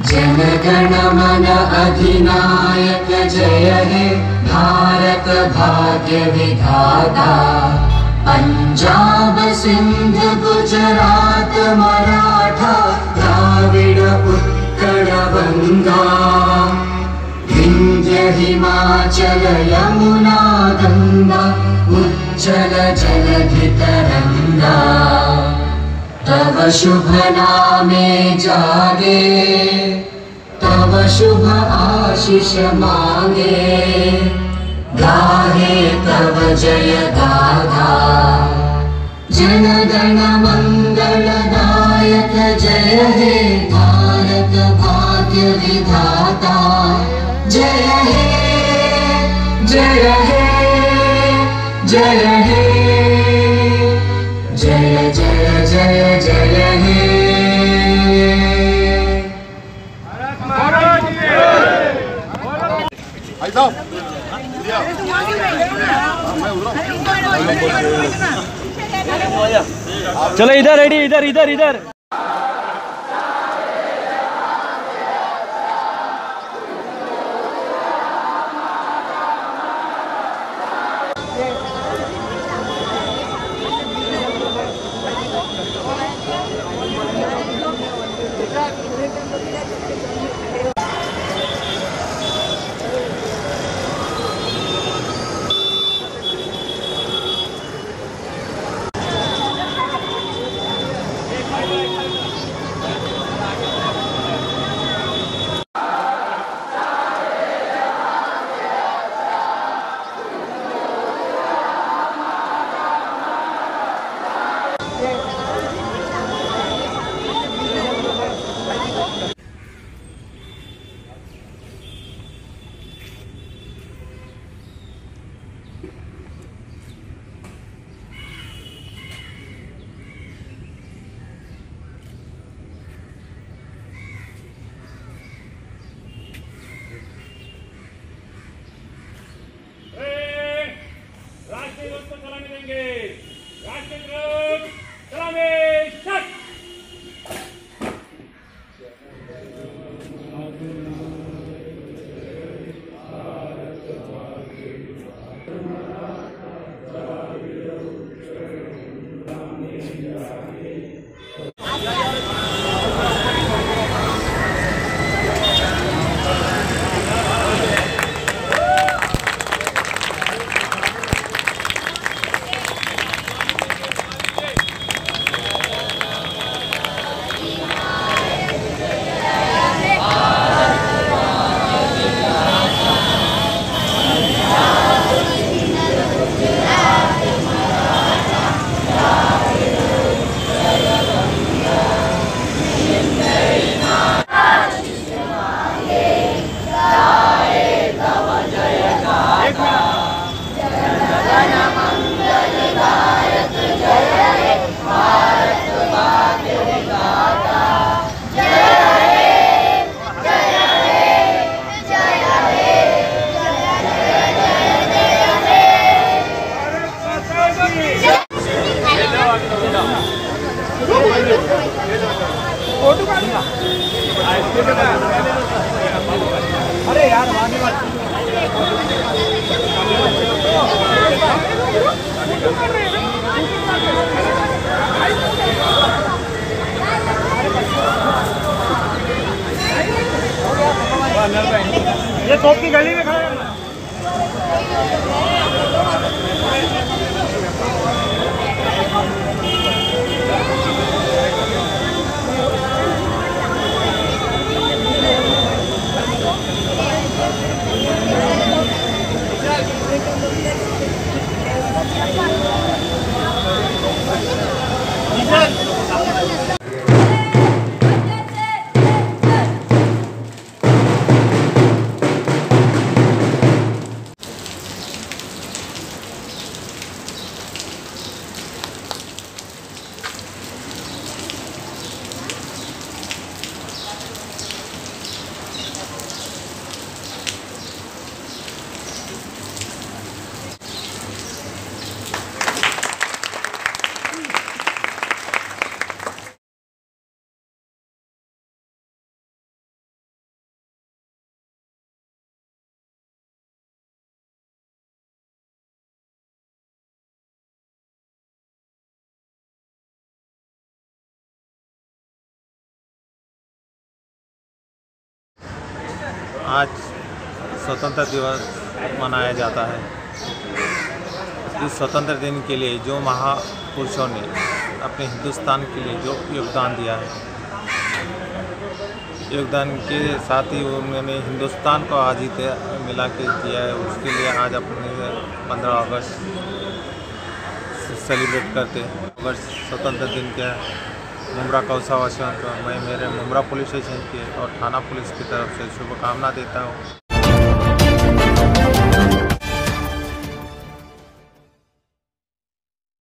जन गण मन अधिनायक जय हे भारत भाग्य विधाता। पंजाब सिंध गुजरात मराठा द्राविड़ उत्कल गंगा। विंध्य हिमाचल यमुना गंगा उज्जल जलधि तरंगा। तव शुभ नामे जागे तव शुभ आशीष मांगे। गाहे तव जय गाथा जन गण मंगलदायक जय हे भारत भाग्य विधाता। जय हे जय हे जय हे जय जय जय जय हे। चलो इधर रेडी, इधर इधर इधर। अरे यार ये चौक की गली में खड़ा है। आज स्वतंत्रता दिवस मनाया जाता है। इस स्वतंत्र दिन के लिए जो महापुरुषों ने अपने हिंदुस्तान के लिए जो योगदान दिया है, योगदान के साथ ही उन्होंने हिंदुस्तान को आज़ादी मिला के दिया है, उसके लिए आज अपने 15 अगस्त सेलिब्रेट करते हैं। अगस्त स्वतंत्र दिन के मुमरा कौसा वासियों को मैं मेरे मुमरा पुलिस स्टेशन के और थाना पुलिस की तरफ से शुभकामना देता हूँ।